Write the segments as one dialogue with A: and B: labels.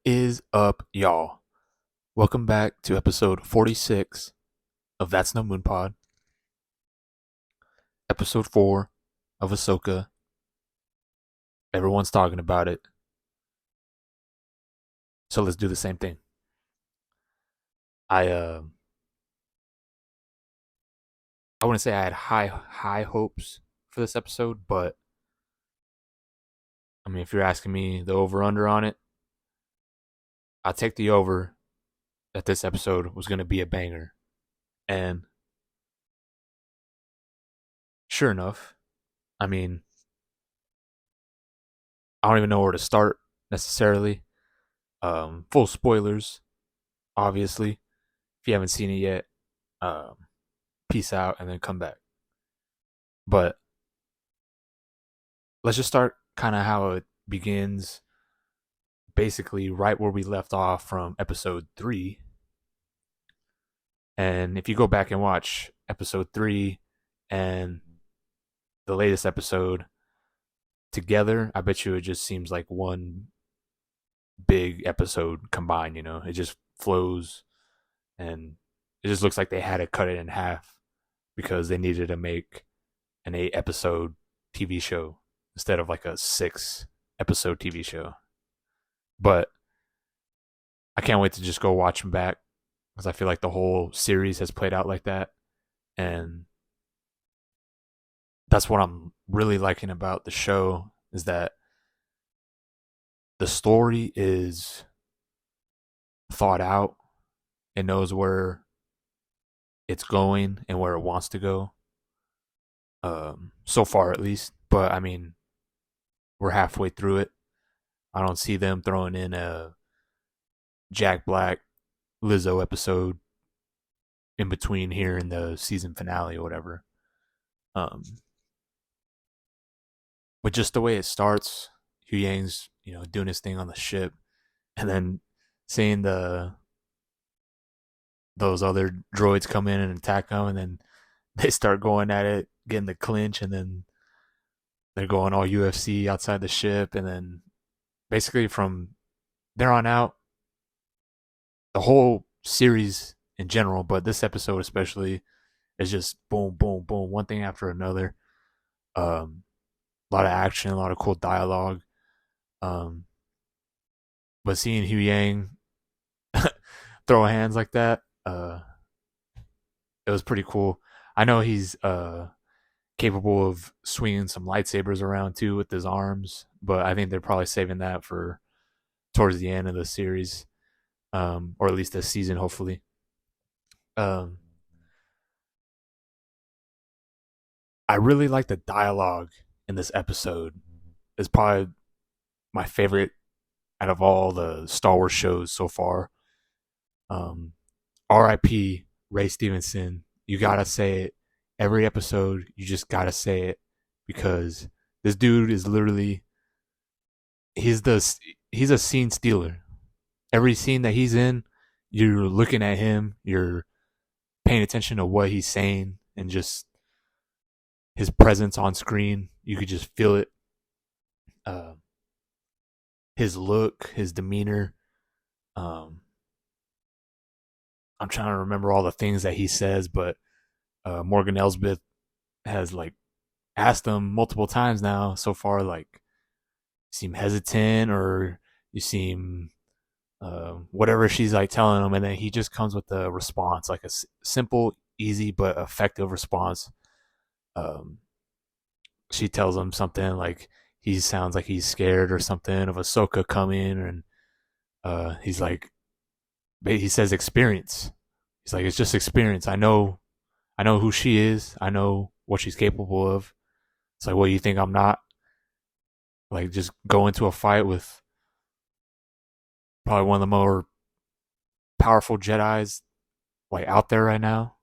A: Is up, y'all? Welcome back to episode 46 of That's No Moon Pod, episode 4 of Ahsoka. Everyone's talking about it, so let's do the same thing. I uh, I wouldn't say I had high hopes for this episode, but I mean, if you're asking me the over under on it, I'll take the over that this episode was going to be a banger. And sure enough, I mean, I don't even know where to start necessarily. Full spoilers, obviously. If you haven't seen it yet, um, peace out and then come back. But let's just start kind of how it begins, basically right where we left off from episode 3. And if you go back and watch episode 3 and the latest episode together, I bet you it just seems like one big episode combined, It just flows and it just looks like they had to cut it in half because they needed to make an 8 episode TV show instead of like a 6 episode TV show. But I can't wait to just go watch them back because I feel like the whole series has played out like that. And that's what I'm really liking about the show is that the story is thought out. It knows where it's going and where it wants to go. So far at least. But I mean, we're halfway through it. I don't see them throwing in a Jack Black Lizzo episode in between here and the season finale or whatever. Um, but just the way it starts, Hu Yang's doing his thing on the ship, and then seeing those other droids come in and attack him, and then they start going at it, getting the clinch, and then they're going all UFC outside the ship, and then basically from there on out, the whole series in general, but this episode especially, is just boom, boom, boom, one thing after another. A lot of action, a lot of cool dialogue. Um, but seeing Hu Yang throw hands like that, it was pretty cool. I know he's capable of swinging some lightsabers around too with his arms, but I think they're probably saving that for towards the end of the series, or at least this season, hopefully. Um, I really like the dialogue in this episode. It's probably my favorite out of all the Star Wars shows so far. Um, R.I.P. Ray Stevenson. You gotta say it every episode. You just gotta say it because this dude is literally he's the he's a scene stealer. Every scene that he's in, you're looking at him. You're paying attention to what he's saying and just his presence on screen. You could just feel it. Uh, his look, his demeanor. Um, I'm trying to remember all the things that he says, but Morgan Elsbeth has like asked him multiple times now so far, like, you seem hesitant or you seem whatever she's like telling him, and then he just comes with a response, like a simple, easy but effective response. Um, she tells him something like he sounds like he's scared or something of Ahsoka coming, and he's like, he says experience. He's like, it's just experience. I know who she is. I know what she's capable of. It's like, what, you think I'm not? Like, just go into a fight with probably one of the more powerful Jedi's like out there right now.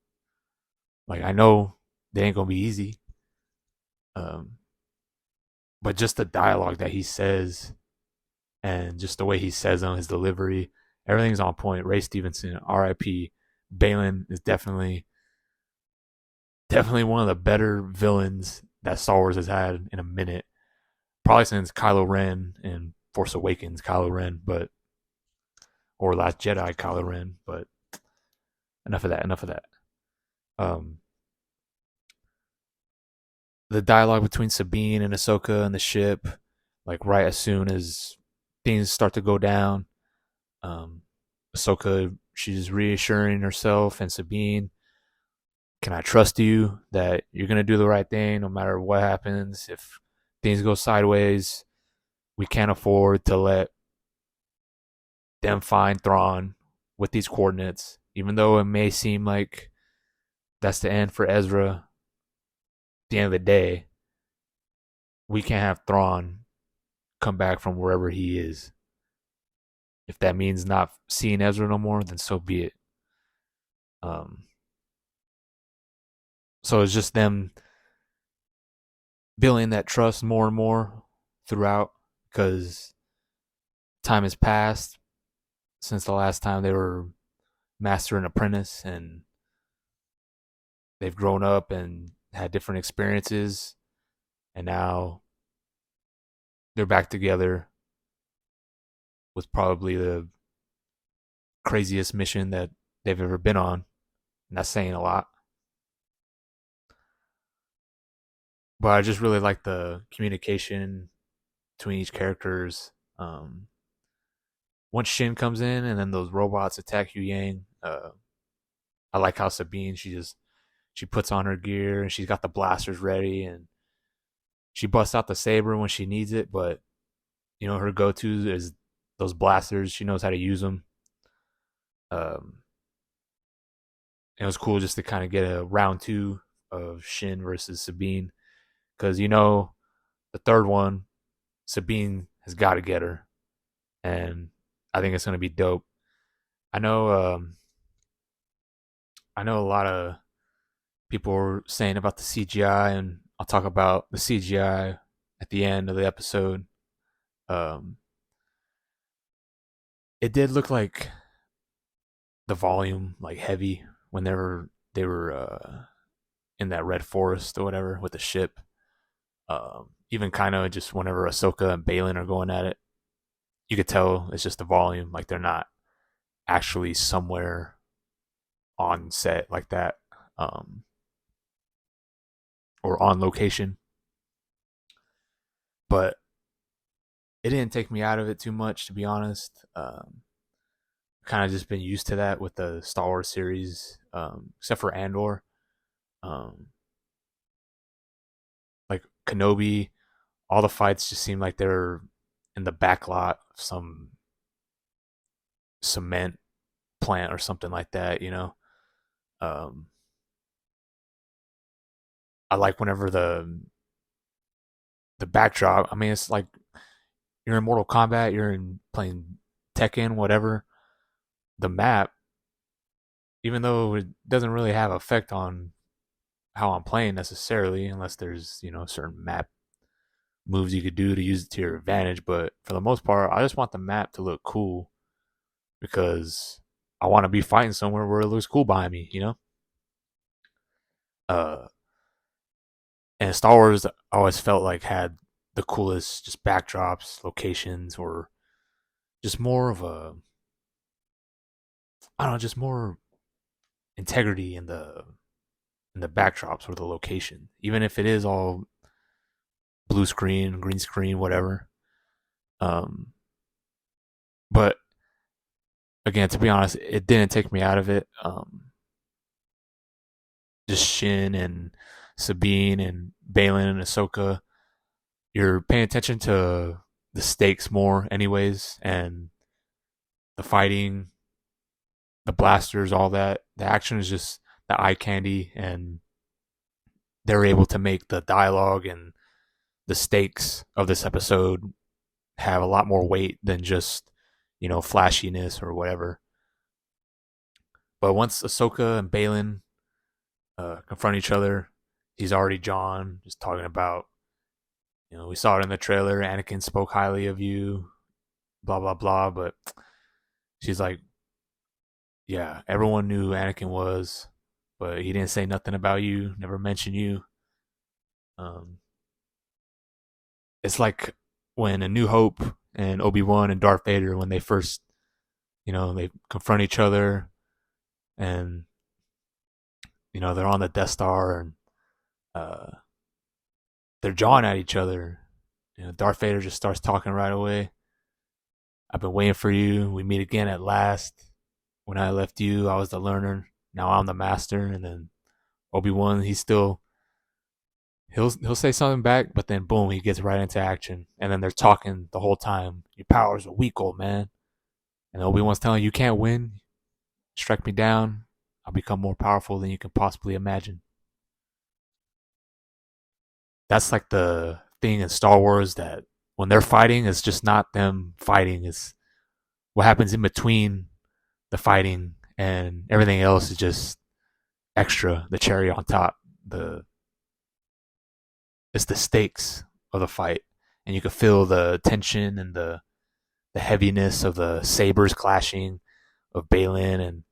A: Like, I know they ain't gonna be easy. Um, but just the dialogue that he says and just the way he says on his delivery, everything's on point. Ray Stevenson, R.I.P. Balin is definitely one of the better villains that Star Wars has had in a minute. Probably since Kylo Ren and Force Awakens, Kylo Ren. But or Last Jedi Kylo Ren. But enough of that. Enough of that. Um, the dialogue between Sabine and Ahsoka and the ship, like right as soon as things start to go down, um, Ahsoka, she's reassuring herself and Sabine, can I trust you that you're gonna do the right thing no matter what happens? If things go sideways, we can't afford to let them find Thrawn with these coordinates. Even though it may seem like that's the end for Ezra, at the end of the day, we can't have Thrawn come back from wherever he is. If that means not seeing Ezra no more, then so be it. Um, so it's just them building that trust more and more throughout because time has passed since the last time they were master and apprentice, and they've grown up and had different experiences, and now they're back together with probably the craziest mission that they've ever been on. And that's saying a lot. But I just really like the communication between each characters. Once Shin comes in and then those robots attack Yu Yang, I like how Sabine she puts on her gear and she's got the blasters ready and she busts out the saber when she needs it, but her go-to is those blasters. She knows how to use them. Um, it was cool just to kind of get a round two of Shin versus Sabine because the third one, Sabine has got to get her, and I think it's going to be dope. I know, I know a lot of people were saying about the CGI, and I'll talk about the CGI at the end of the episode. Um, it did look like the volume like heavy when they were in that red forest or whatever with the ship. Even kind of just whenever Ahsoka and Balin are going at it, you could tell it's just the volume. Like they're not actually somewhere on set like that, um, or on location. But it didn't take me out of it too much, to be honest. Kind of just been used to that with the Star Wars series, except for Andor. Um, like Kenobi, all the fights just seem like they're in the back lot of some cement plant or something like that. Um, I like whenever the backdrop. I mean, it's like you're in Mortal Kombat, you're in playing Tekken, whatever. The map, even though it doesn't really have effect on how I'm playing necessarily, unless there's certain map moves you could do to use it to your advantage. But for the most part, I just want the map to look cool because I want to be fighting somewhere where it looks cool behind me. Uh, and Star Wars I always felt like had the coolest just backdrops, locations, or just more of a I don't know, just more integrity in the backdrops or the location, even if it is all blue screen, green screen, whatever. Um, but again, to be honest, it didn't take me out of it. Just Shin and Sabine and Balin and Ahsoka, you're paying attention to the stakes more, anyways, and the fighting, the blasters, all that. The action is just the eye candy, and they're able to make the dialogue and the stakes of this episode have a lot more weight than just flashiness or whatever. But once Ahsoka and Balin confront each other, he's already John, just talking about, we saw it in the trailer. Anakin spoke highly of you, blah blah blah. But she's like, yeah, everyone knew who Anakin was, but he didn't say nothing about you, never mention you. Um, it's like when A New Hope and Obi-Wan and Darth Vader, when they first, they confront each other, and they're on the Death Star, and uh, they're jawing at each other. Darth Vader just starts talking right away. I've been waiting for you. We meet again at last. When I left you, I was the learner. Now I'm the master. And then Obi-Wan, he'll say something back, but then boom, he gets right into action. And then they're talking the whole time. Your powers are weak, old man. And Obi-Wan's telling you can't win. Strike me down. I'll become more powerful than you can possibly imagine. That's like the thing in Star Wars, that when they're fighting, it's just not them fighting. It's what happens in between the fighting, and everything else is just extra, the cherry on top. The It's the stakes of the fight, and you can feel the tension and the heaviness of the sabers clashing of Balin. And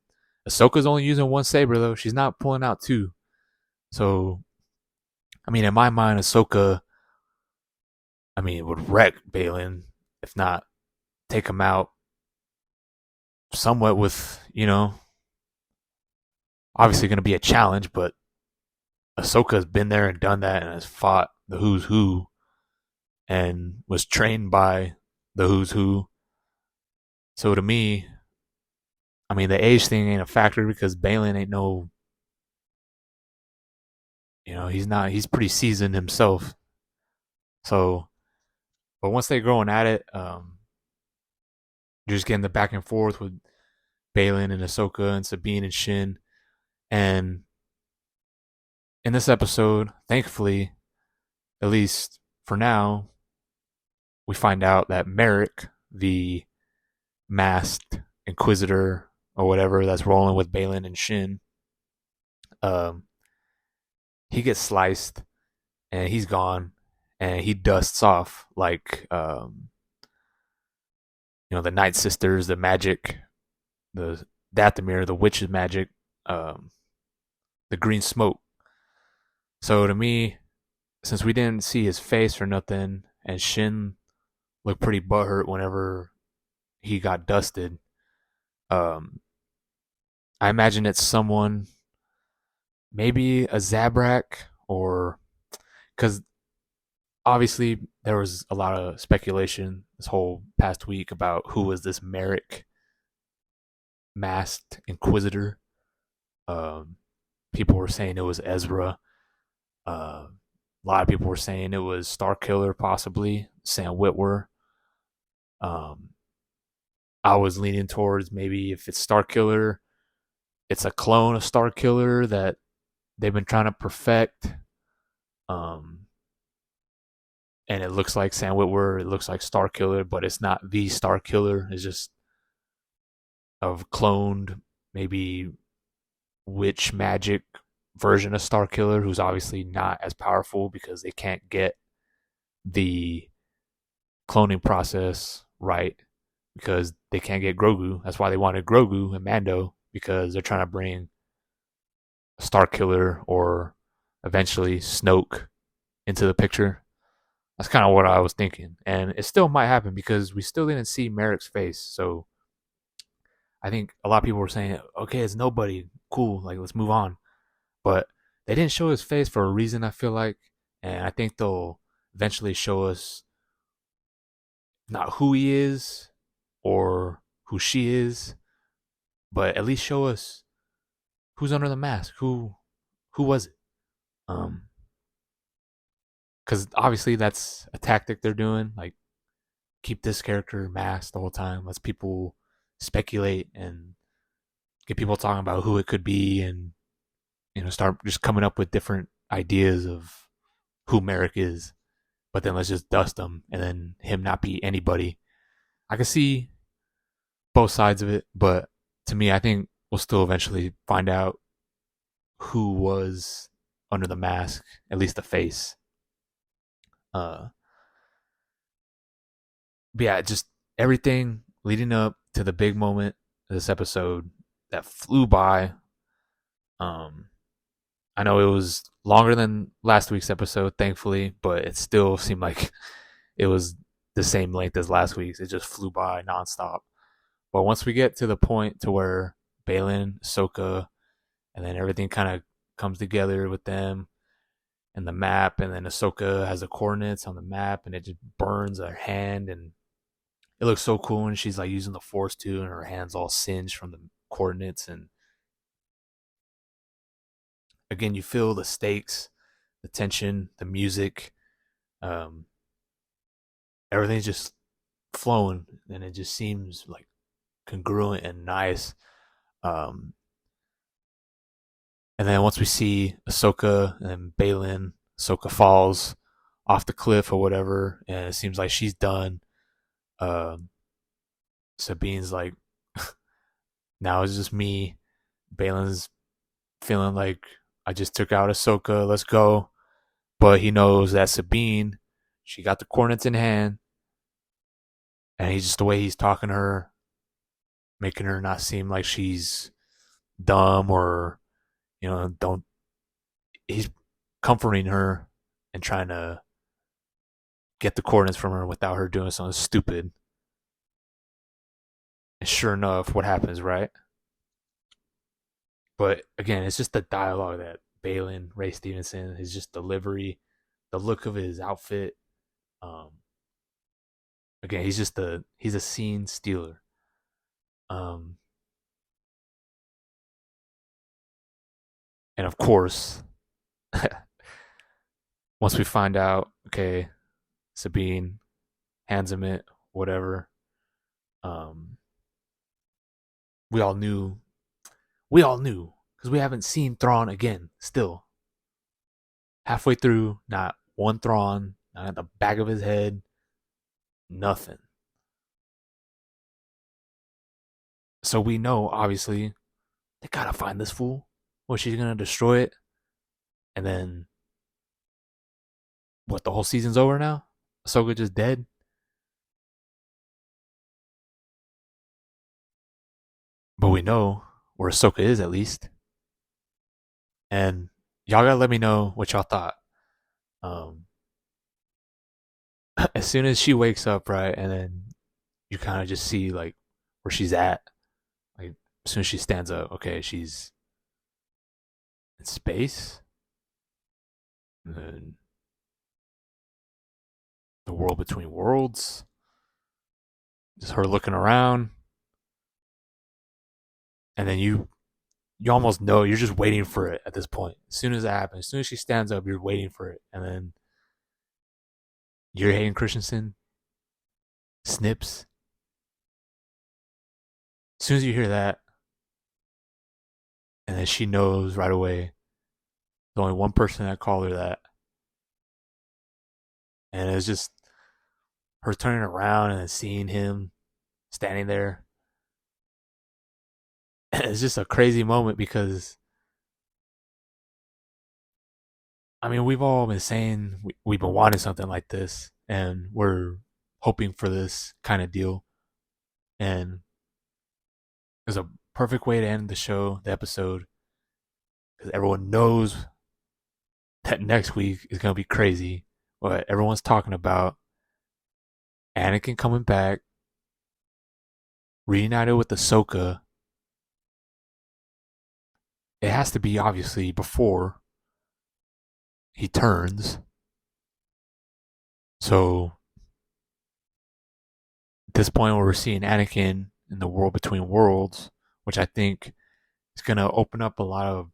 A: Ahsoka's only using one saber though; she's not pulling out two. So, I mean, in my mind, Ahsoka, would wreck Balin, if not take him out somewhat with, obviously going to be a challenge, but Ahsoka's been there and done that and has fought the who's who and was trained by the who's who. So to me, the age thing ain't a factor because Balin ain't no, he's pretty seasoned himself. So, but once they're going at it, you're just getting the back and forth with Balin and Ahsoka and Sabine and Shin. And in this episode, thankfully, at least for now, we find out that Merrick, the masked Inquisitor or whatever that's rolling with Balin and Shin, he gets sliced and he's gone, and he dusts off like the Night Sisters, the magic, the Dathomir, the witch's magic, the green smoke. So to me, since we didn't see his face or nothing, and Shin looked pretty butthurt whenever he got dusted, I imagine it's someone, maybe a Zabrak, or because obviously there was a lot of speculation this whole past week about who was this Merrick masked Inquisitor. People were saying it was Ezra. A lot of people were saying it was Starkiller, possibly Sam Witwer. I was leaning towards maybe if it's Starkiller, it's a clone of Starkiller that they've been trying to perfect. And it looks like Sam Witwer, it looks like Starkiller, but it's not the Starkiller. It's just a cloned, maybe witch magic version of Starkiller, who's obviously not as powerful because they can't get the cloning process right, because they can't get Grogu. That's why they wanted Grogu and Mando, because they're trying to bring a Starkiller or eventually Snoke into the picture. That's kind of what I was thinking. And it still might happen because we still didn't see Merrick's face. So I think a lot of people were saying, okay, it's nobody. Cool. Like, let's move on. But they didn't show his face for a reason, I feel like. And I think they'll eventually show us not who he is or who she is, but at least show us who's under the mask. Who was it? Because obviously that's a tactic they're doing. Like, keep this character masked the whole time. Let's people speculate and get people talking about who it could be, and start just coming up with different ideas of who Merrick is. But then let's just dust him, and then him not be anybody. I can see both sides of it, but to me, I think we'll still eventually find out who was under the mask, at least the face. But yeah, just everything leading up to the big moment of this episode that flew by. I know it was longer than last week's episode, thankfully, but it still seemed like it was the same length as last week's. It just flew by nonstop. But once we get to the point to where Balin, Ahsoka, and then everything kind of comes together with them and the map, and then Ahsoka has the coordinates on the map, and it just burns her hand, and it looks so cool. And she's like using the Force too, and her hands all singed from the coordinates. And again, you feel the stakes, the tension, the music, um, everything's just flowing, and it just seems like congruent and nice. Um, and then once we see Ahsoka and Balin, Ahsoka falls off the cliff or whatever, and it seems like she's done. Um, Sabine's like, now it's just me. Balin's feeling like I just took out Ahsoka. Let's go. But he knows that Sabine, she got the coordinates in hand, and he's just the way he's talking to her, making her not seem like she's dumb or don't. He's comforting her and trying to get the coordinates from her without her doing something stupid. And sure enough, what happens, right? But again, it's just the dialogue that Balin, Ray Stevenson, his just delivery, the look of his outfit. Um, Again, he's a scene stealer. Um, and of course, once we find out, okay, Sabine hands him it, whatever. Um, we all knew, because we haven't seen Thrawn again. Still, halfway through, not one Thrawn, not at the back of his head, nothing. So we know, obviously, they gotta find this fool. Well, she's gonna destroy it, and then what? The whole season's over now. Ahsoka just dead. But we know where Ahsoka is at least, and y'all gotta let me know what y'all thought. Um, as soon as she wakes up, right, and then you kind of just see like where she's at. Like as soon as she stands up, okay, she's in space, and then the world between worlds. Just her looking around, and then you almost know you're just waiting for it at this point. As soon as that happens, as soon as she stands up, you're waiting for it, and then you're Hayden Christensen, Snips. As soon as you hear that, and then she knows right away. There's only one person that called her that, and it's just her turning around and seeing him standing there. It's just a crazy moment because I mean we've all been saying we've been wanting something like this, and we're hoping for this kind of deal, and it's a perfect way to end the show, the episode, because everyone knows that next week is gonna be crazy. What everyone's talking about: Anakin coming back, reunited with Ahsoka. It has to be obviously before he turns. So at this point where we're seeing Anakin in the world between worlds, which I think is gonna open up a lot of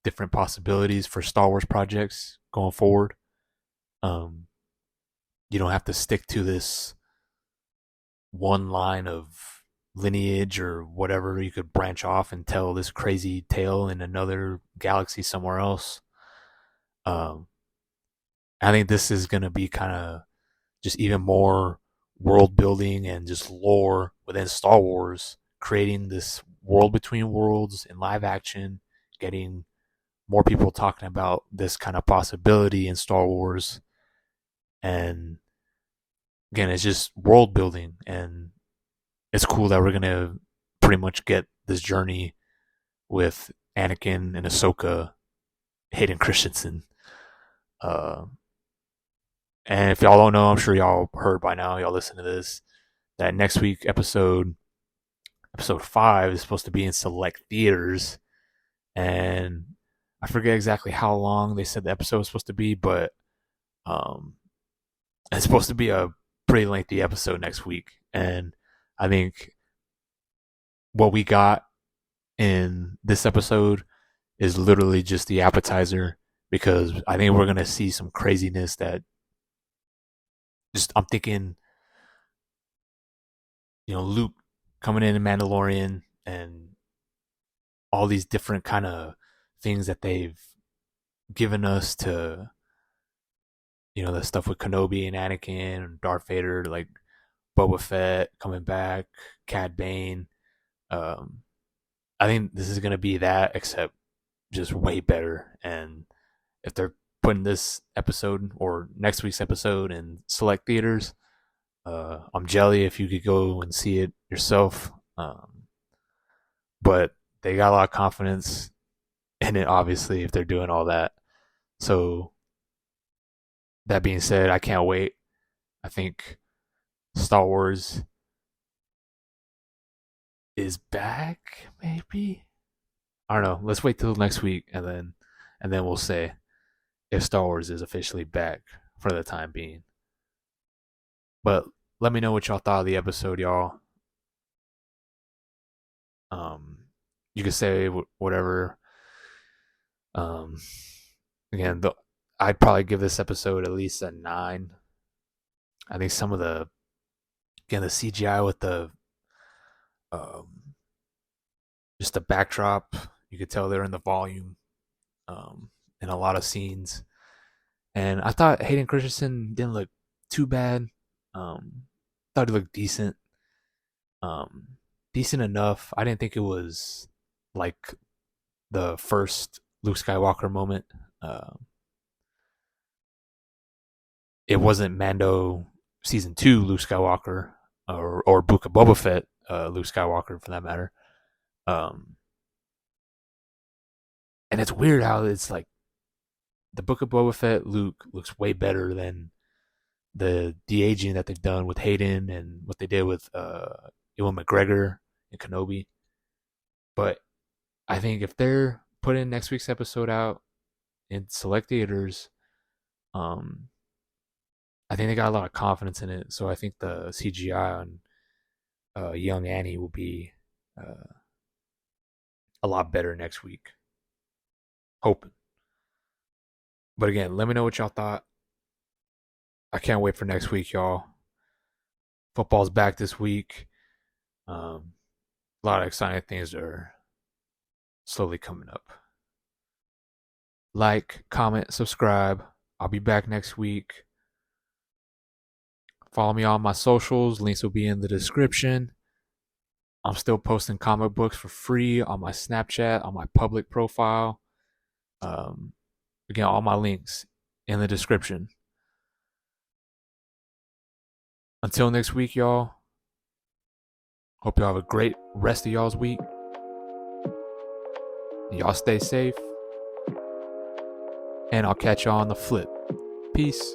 A: different possibilities for Star Wars projects going forward. Um, you don't have to stick to this one line of lineage or whatever. You could branch off and tell this crazy tale in another galaxy somewhere else. Um, I think this is going to be kind of just even more world building and just lore within Star Wars, creating this world between worlds in live action, getting more people talking about this kind of possibility in Star Wars. And again, it's just world building, and it's cool that we're gonna pretty much get this journey with Anakin and Ahsoka, Hayden Christensen. Uh, and if y'all don't know, I'm sure y'all heard by now. Y'all listen to this. That next week episode episode 5 is supposed to be in select theaters, and I forget exactly how long they said the episode was supposed to be, but um, it's supposed to be a pretty lengthy episode next week. And I think what we got in this episode is literally just the appetizer, because I think we're gonna see some craziness that just I'm thinking, Luke coming in Mandalorian and all these different kind of things that they've given us to, the stuff with Kenobi and Anakin and Darth Vader, like Boba Fett coming back, Cad Bane. Um, I think this is gonna be that, except just way better. And if they're putting this episode or next week's episode in select theaters, I'm jelly if you could go and see it yourself. But they got a lot of confidence in it, obviously, if they're doing all that. So that being said, I can't wait. I think Star Wars is back, maybe. I don't know. Let's wait till next week, and then we'll say if Star Wars is officially back for the time being. But let me know what y'all thought of the episode, y'all. Um, you can say whatever. Um, again, I'd probably give this episode at least a 9. I think some of the CGI with the um, just the backdrop, you could tell they're in the volume in a lot of scenes. And I thought Hayden Christensen didn't look too bad. Thought he looked decent. Decent enough. I didn't think it was like the first Luke Skywalker moment. It wasn't Mando season 2 Luke Skywalker or Book of Boba Fett Luke Skywalker for that matter. And it's weird how it's like the Book of Boba Fett Luke looks way better than the de-aging that they've done with Hayden and what they did with Ewan McGregor and Kenobi. But I think if they're putting next week's episode out in select theaters, I think they got a lot of confidence in it. So I think the CGI on young Annie will be a lot better next week. Hoping. But again, let me know what y'all thought. I can't wait for next week, y'all. Football's back this week. A lot of exciting things are slowly coming up. Like, comment, subscribe. I'll be back next week. Follow me on my socials. Links will be in the description. I'm still posting comic books for free on my Snapchat, on my public profile. Again, all my links in the description. Until next week, y'all. Hope y'all have a great rest of y'all's week. Y'all stay safe. And I'll catch y'all on the flip. Peace.